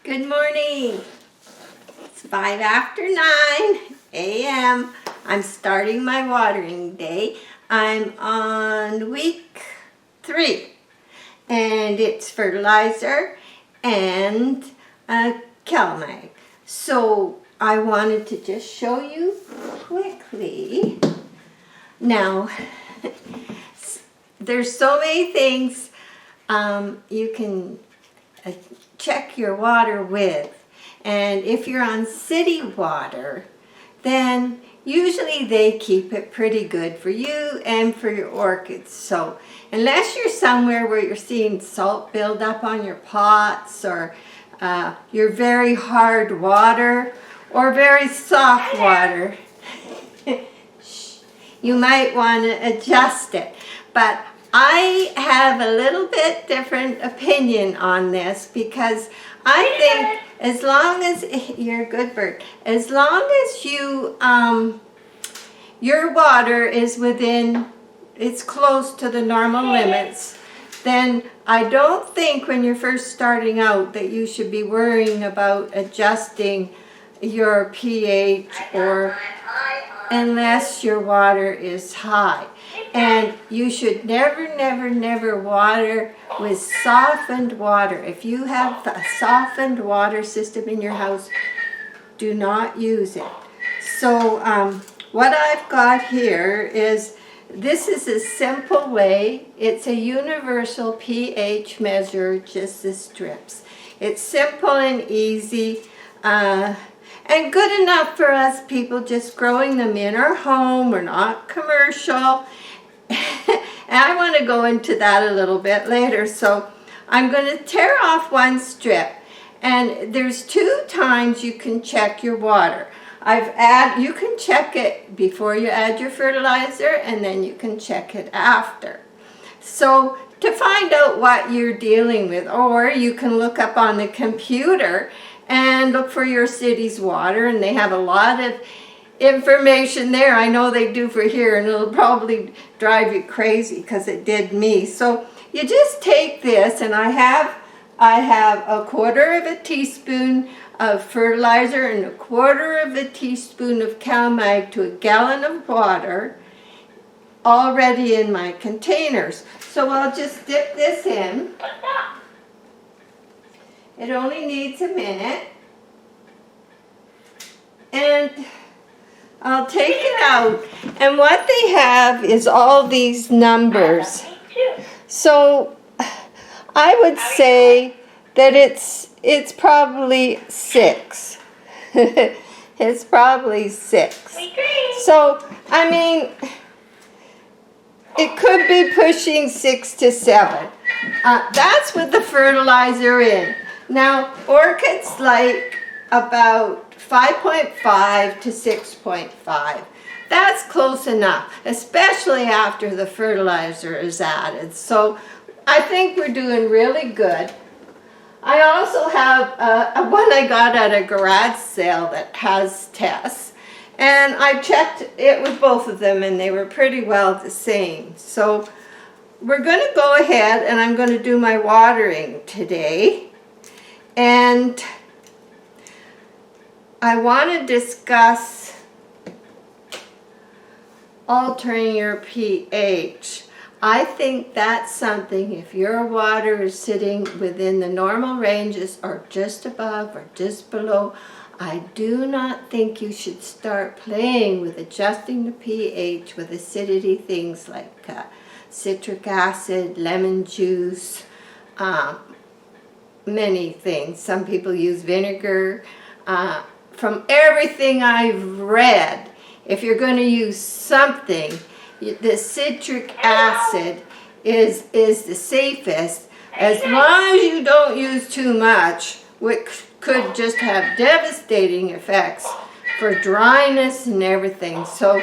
Good morning. It's 5 after 9 a.m. I'm starting my watering day. I'm on week 3 and it's fertilizer and CalMag. So I wanted to just show you quickly. Now, there's so many things you can check your water with, and if you're on city water, then usually they keep it pretty good for you and for your orchids. So unless you're somewhere where you're seeing salt build up on your pots, or your very hard water or very soft water, you might want to adjust it. But I have a little bit different opinion on this, because I think as long as you're a good bird, as long as you your water is within, it's close to the normal limits, then I don't think when you're first starting out that you should be worrying about adjusting your pH, or unless your water is high. And you should never water with softened water. If you have a softened water system in your house, do not use it. So what I've got here is, this is a simple way. It's a universal pH measure, just the strips. It's simple and easy. And good enough for us people just growing them in our home. We're not commercial. And I want to go into that a little bit later. So I'm going to tear off one strip. And there's 2 times you can check your water. You can check it before you add your fertilizer, and then you can check it after. So to find out what you're dealing with, or you can look up on the computer and look for your city's water, and they have a lot of information there. I know they do for here, and it'll probably drive you crazy because it did me. So you just take this, and I have a 1/4 teaspoon of fertilizer and a 1/4 teaspoon of CalMag to a gallon of water already in my containers. So I'll just dip this in. It only needs a minute. And I'll take it out, and what they have is all these numbers. So I would say that it's probably 6. It's probably 6. So I mean, it could be pushing 6 to 7. That's with the fertilizer in. Now orchids like about 5.5 to 6.5. That's close enough, especially after the fertilizer is added. So I think we're doing really good. I also have one I got at a garage sale that has tests, and I checked it with both of them, and they were pretty well the same. So we're going to go ahead, and I'm going to do my watering today. And I want to discuss altering your pH. I think that's something, if your water is sitting within the normal ranges, or just above or just below, I do not think you should start playing with adjusting the pH with acidity things like citric acid, lemon juice, many things. Some people use vinegar. From everything I've read, if you're going to use something, the citric acid is the safest, as long as you don't use too much, which could just have devastating effects for dryness and everything. So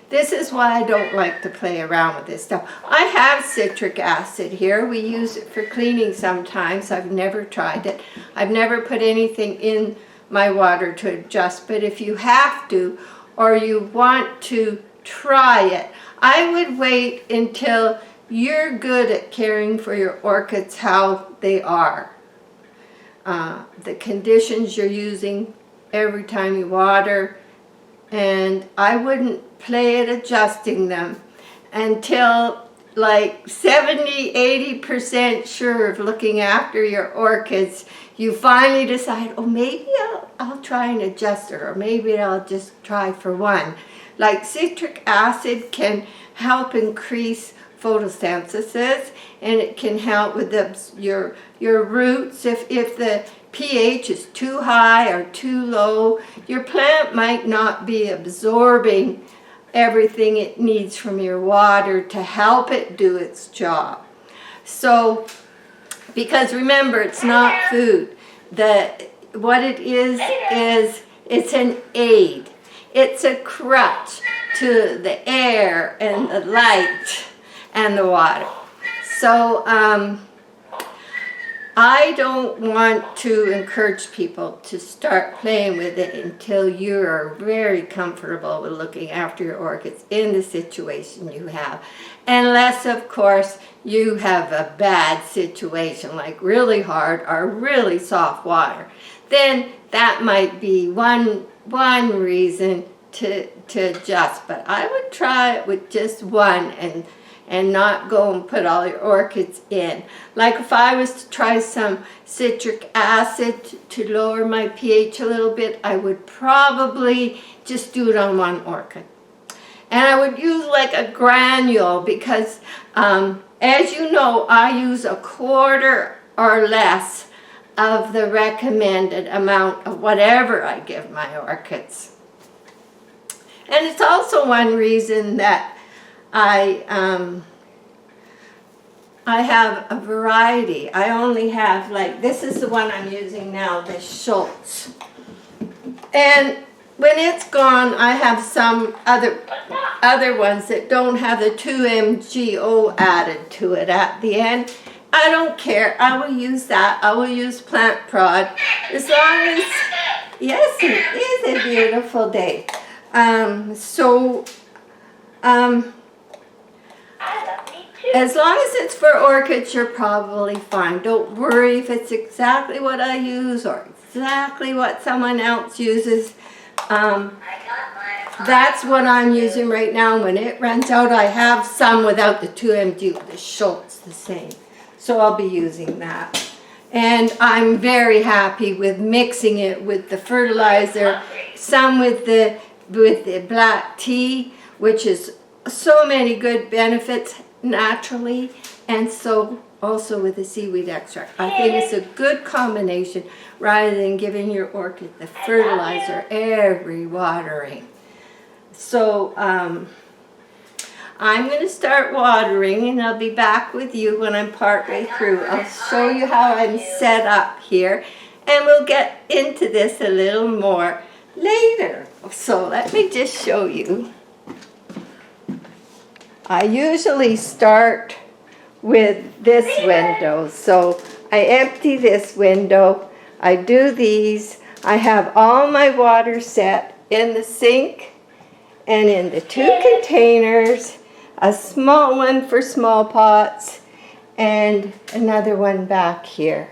this is why I don't like to play around with this stuff. I have citric acid here. We use it for cleaning sometimes. I've never tried it. I've never put anything in my water to adjust, but if you have to, or you want to try it, I would wait until you're good at caring for your orchids how they are. the conditions you're using every time you water, and I wouldn't play at adjusting them until like 70–80% sure of looking after your orchids. You finally decide, oh, maybe I'll try an adjuster, or maybe I'll just try for one. Like citric acid can help increase photosynthesis, and it can help with your roots. If the pH is too high or too low, your plant might not be absorbing everything it needs from your water to help it do its job. So, because remember, it's not food. What it is it's an aid. It's a crutch to the air and the light and the water. So, I don't want to encourage people to start playing with it until you are very comfortable with looking after your orchids in the situation you have. Unless, of course, you have a bad situation, like really hard or really soft water. Then that might be one reason to adjust. But I would try it with just one and not go and put all your orchids in. Like if I was to try some citric acid to lower my pH a little bit, I would probably just do it on one orchid. And I would use like a granule because, as you know, I use a quarter or less of the recommended amount of whatever I give my orchids. And it's also one reason that I have a variety. I only have, like, this is the one I'm using now, the Schultz. And when it's gone, I have some other ones that don't have the 2-MgO added to it at the end. I don't care. I will use that. I will use Plant Prod. As long as, yes, it is a beautiful day. As long as it's for orchids, you're probably fine. Don't worry if it's exactly what I use or exactly what someone else uses. That's what I'm using right now. When it runs out, I have some without the 2-MgO, the Schultz, the same. So I'll be using that. And I'm very happy with mixing it with the fertilizer, some with the black tea, which is so many good benefits naturally, and so also with the seaweed extract. I think it's a good combination rather than giving your orchid the fertilizer every watering. So I'm going to start watering, and I'll be back with you when I'm partway through. I'll show you how I'm set up here, and we'll get into this a little more later. So let me just show you. I usually start with this window. So I empty this window. I do these. I have all my water set in the sink and in the 2 containers, a small one for small pots and another one back here.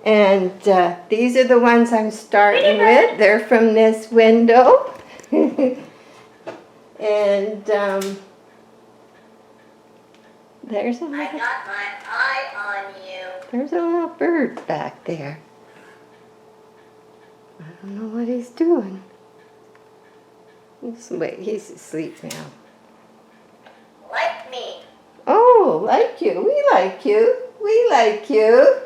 And these are the ones I'm starting with. They're from this window. And there's a little, I got my eye on you. There's a little bird back there. I don't know what he's doing. Wait, he's asleep now. Like me. Oh, like you. We like you. We like you.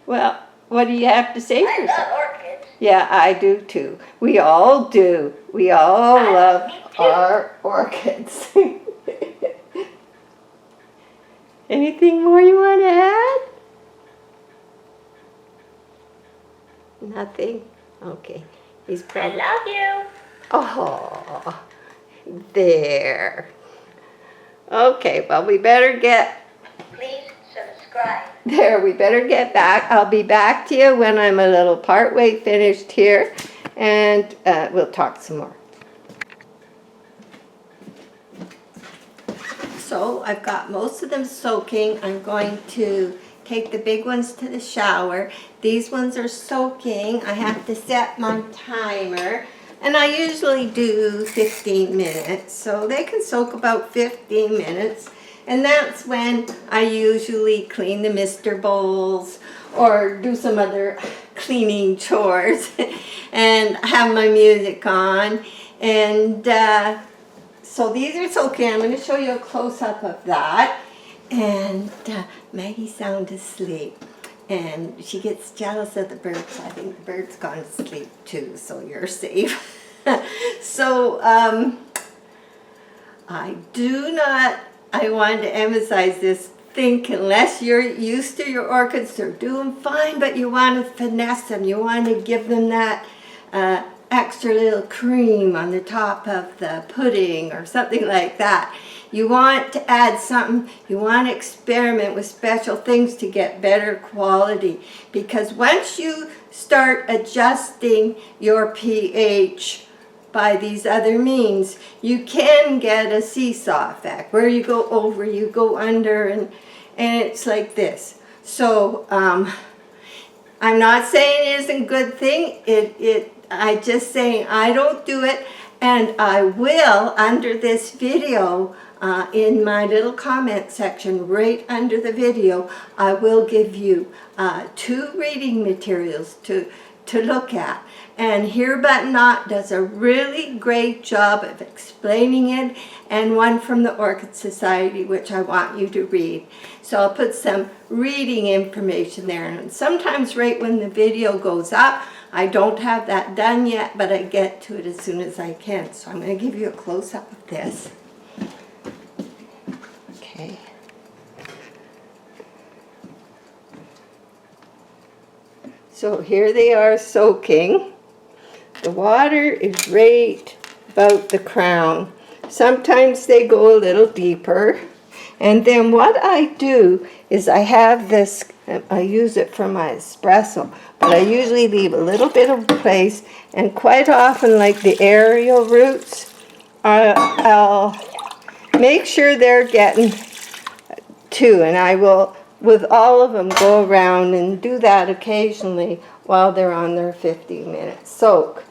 Well, what do you have to say for yourself? I love orchids. Yeah, I do too. We all do. We all love our orchids. Anything more you want to add? Nothing? Okay. He's probably... I love you. Oh, there. Okay, well, we better get... Please subscribe. There, we better get back. I'll be back to you when I'm a little partway finished here, and we'll talk some more. So I've got most of them soaking. I'm going to take the big ones to the shower. These ones are soaking. I have to set my timer. And I usually do 15 minutes. So they can soak about 15 minutes. And that's when I usually clean the mister bowls or do some other cleaning chores and have my music on. And so these are soaking. I'm going to show you a close-up of that. And Maggie's sound asleep. And she gets jealous of the birds. I think the bird's gone to sleep too, so you're safe. So I wanted to emphasize this. Think unless you're used to your orchids, they're doing fine, but you want to finesse them. You want to give them that extra little cream on the top of the pudding or something like that. You want to add something. You want to experiment with special things to get better quality. Because once you start adjusting your pH by these other means, you can get a seesaw effect where you go over, you go under, and it's like this. So I'm not saying it isn't a good thing. I just saying I don't do it, and I will under this video. In my little comment section right under the video, I will give you 2 reading materials to look at. And Here But Not does a really great job of explaining it, and one from the Orchid Society, which I want you to read. So I'll put some reading information there. And sometimes right when the video goes up, I don't have that done yet, but I get to it as soon as I can. So I'm going to give you a close-up of this. Okay. So here they are soaking. The water is right about the crown. Sometimes they go a little deeper. And then what I do is I have this, I use it for my espresso, but I usually leave a little bit of place, and quite often, like the aerial roots, I'll make sure they're getting 2, and I will, with all of them, go around and do that occasionally while they're on their 50-minute soak.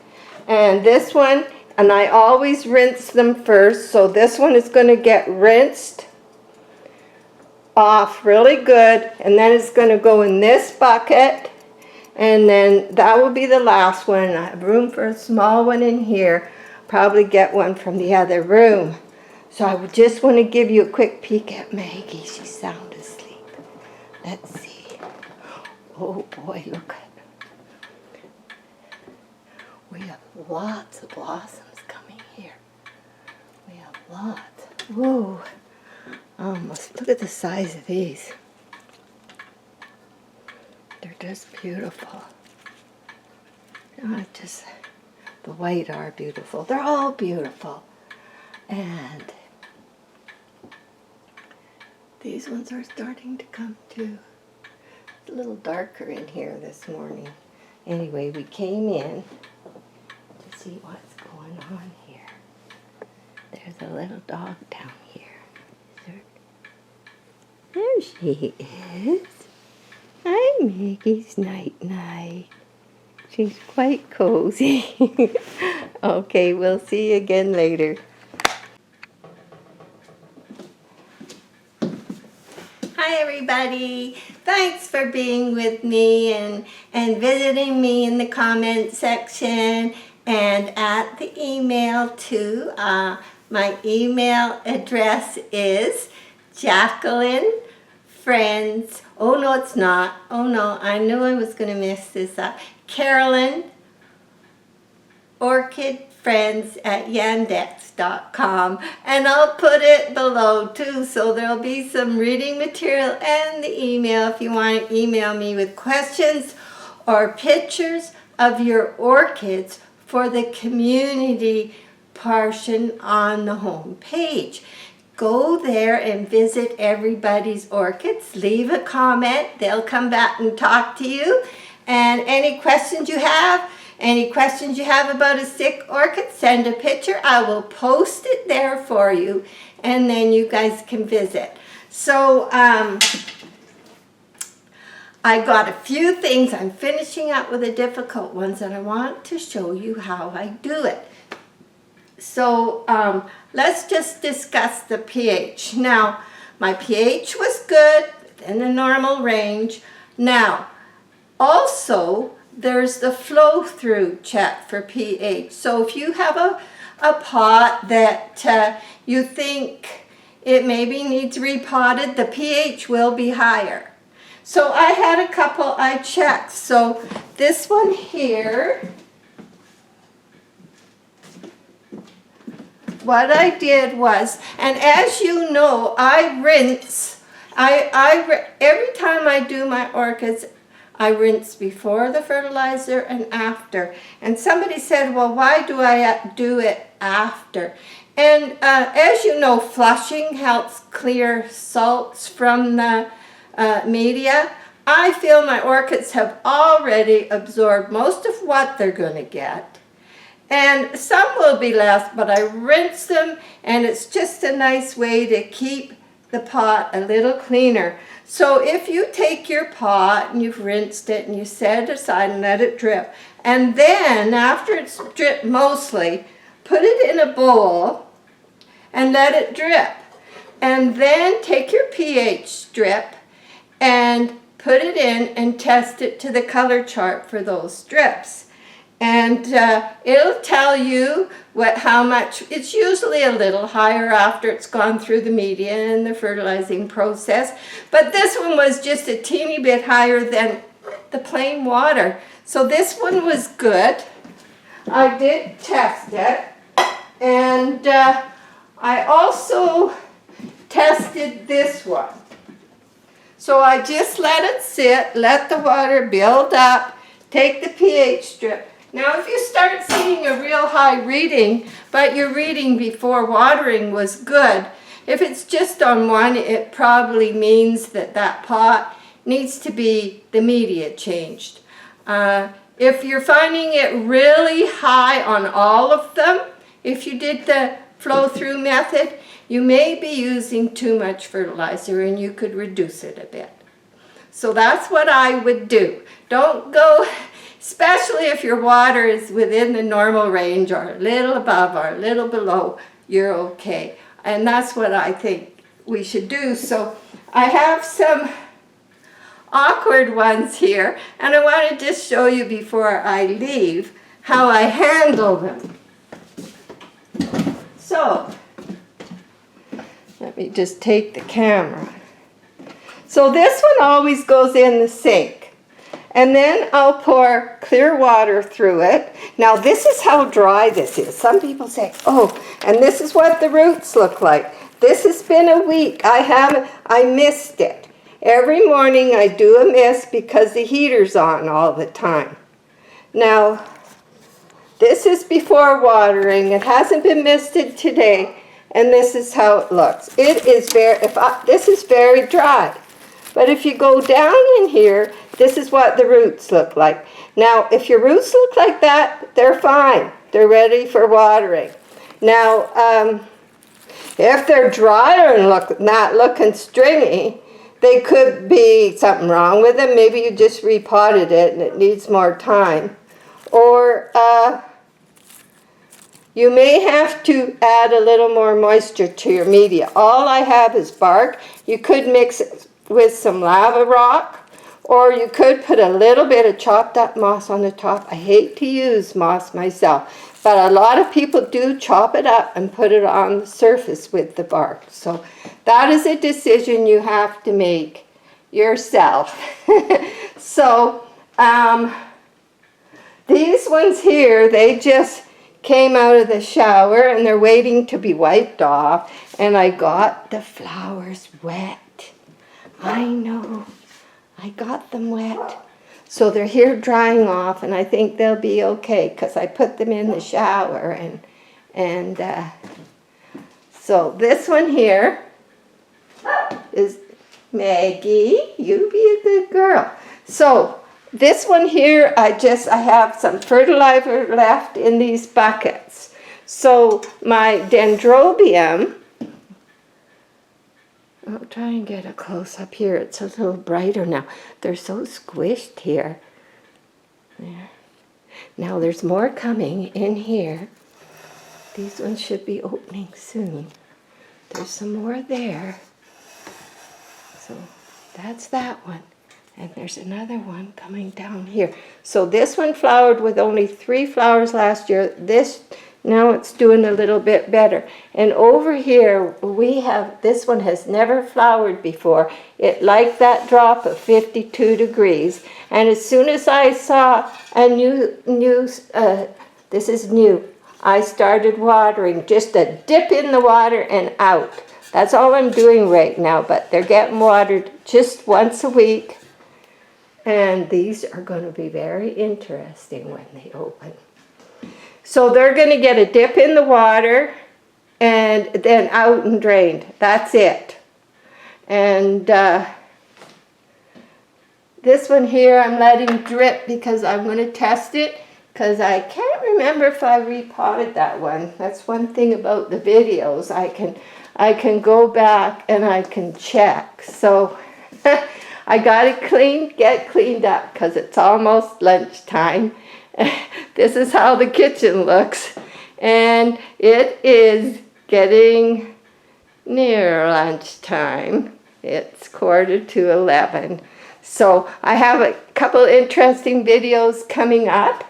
And this one, and I always rinse them first, so this one is going to get rinsed off really good, and then it's going to go in this bucket, and then that will be the last one. I have room for a small one in here. Probably get one from the other room. So I would just want to give you a quick peek at Maggie. She's sound asleep. Let's see. Oh boy, look at it. We have lots of blossoms coming here. We have lots. Whoa. Almost. Look at the size of these. They're just beautiful. Not just the white are beautiful. They're all beautiful. And these ones are starting to come too. It's a little darker in here this morning. Anyway, we came in to see what's going on here. There's a little dog down here. There she is. Hi, Maggie's night-night. She's quite cozy. Okay, we'll see you again later. Hi, everybody. Thanks for being with me and visiting me in the comment section and at the email too. My email address is Jacqueline Friends. Oh no, it's not. Oh no, I knew I was going to mess this up. Carolyn orchidfriends@yandex.com, and I'll put it below too, so there'll be some reading material and the email if you want to email me with questions or pictures of your orchids for the community portion on the home page. Go there and visit everybody's orchids. Leave a comment. They'll come back and talk to you. And any questions you have about a sick orchid, send a picture. I will post it there for you, and then you guys can visit. So I got a few things. I'm finishing up with the difficult ones, and I want to show you how I do it. So let's just discuss the pH. Now, my pH was good, in the normal range. Now, also, there's the flow-through check for pH. So if you have a pot that you think it maybe needs repotted, the pH will be higher. So I had a couple I checked. So this one here, what I did was, and as you know, I rinse. Every time I do my orchids, I rinse before the fertilizer and after. And somebody said, well, why do I do it after? And as you know, flushing helps clear salts from the media. I feel my orchids have already absorbed most of what they're going to get. And some will be left, but I rinse them, and it's just a nice way to keep the pot a little cleaner. So if you take your pot and you've rinsed it and you set it aside and let it drip, and then after it's dripped mostly, put it in a bowl and let it drip. And then take your pH strip and put it in and test it to the color chart for those strips. And it'll tell you how much. It's usually a little higher after it's gone through the media and the fertilizing process. But this one was just a teeny bit higher than the plain water. So this one was good. I did test it. And I also tested this one. So I just let it sit, let the water build up, take the pH strip. Now, if you start seeing a real high reading, but your reading before watering was good, if it's just on one, it probably means that that pot needs to be the media changed. If you're finding it really high on all of them, if you did the flow-through method, you may be using too much fertilizer and you could reduce it a bit. So that's what I would do. Don't go, especially if your water is within the normal range or a little above or a little below, you're okay. And that's what I think we should do. So I have some awkward ones here, and I want to just show you before I leave how I handle them. So, let me just take the camera. So this one always goes in the sink. And then I'll pour clear water through it. Now this is how dry this is. Some people say, oh, and this is what the roots look like. This has been a week. I missed it. Every morning I do a mist because the heater's on all the time. Now, this is before watering. It hasn't been misted today, and this is how it looks. It is this is very dry. But if you go down in here, this is what the roots look like. Now, if your roots look like that, they're fine. They're ready for watering. Now, if they're drier and not looking stringy, they could be something wrong with them. Maybe you just repotted it and it needs more time. Or you may have to add a little more moisture to your media. All I have is bark. You could mix it with some lava rock, or you could put a little bit of chopped up moss on the top. I hate to use moss myself, but a lot of people do chop it up and put it on the surface with the bark. So that is a decision you have to make yourself. So these ones here, they just came out of the shower and they're waiting to be wiped off, and I got the flowers wet. I know, I got them wet. So they're here drying off, and I think they'll be okay because I put them in the shower. And so this one here is Maggie. You be a good girl. So this one here, I have some fertilizer left in these buckets. So my dendrobium, I'll try and get a close up here. It's a little brighter now. They're so squished here. There. Now there's more coming in here. These ones should be opening soon. There's some more there. So that's that one. And there's another one coming down here. So this one flowered with only 3 flowers last year. This, now it's doing a little bit better. And over here we have, this one has never flowered before. It liked that drop of 52 degrees. And as soon as I saw a this is new, I started watering, just a dip in the water and out. That's all I'm doing right now, but they're getting watered just once a week. And these are going to be very interesting when they open. So they're going to get a dip in the water and then out and drained. That's it. And this one here I'm letting drip because I'm going to test it. Because I can't remember if I repotted that one. That's one thing about the videos. I can go back and I can check. So I got to get cleaned up because it's almost lunchtime. This is how the kitchen looks. And it is getting near lunchtime. It's 11:15. So I have a couple interesting videos coming up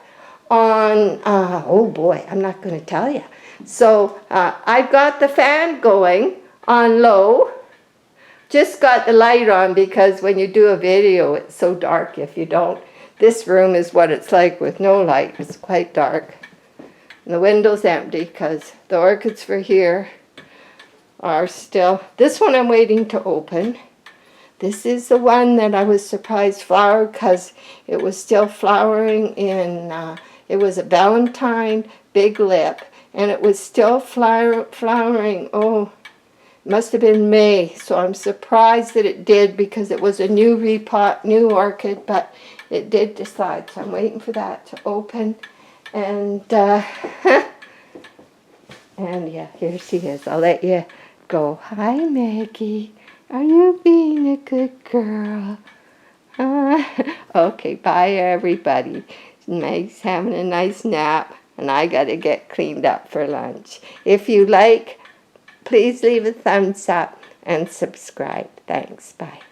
on, oh boy, I'm not going to tell you. So I've got the fan going on low. Just got the light on because when you do a video, it's so dark if you don't. This room is what it's like with no light. It's quite dark. And the window's empty because the orchids for here are still, this one I'm waiting to open. This is the one that I was surprised flowered because it was still flowering in, it was a Valentine big lip, and it was still flowering, oh, it must have been May, so I'm surprised that it did because it was a new new orchid, but it did decide, so I'm waiting for that to open, and, and yeah, here she is. I'll let you go. Hi, Maggie. Are you being a good girl? Okay, bye, everybody. Meg's having a nice nap, and I got to get cleaned up for lunch. If you like, please leave a thumbs up and subscribe. Thanks. Bye.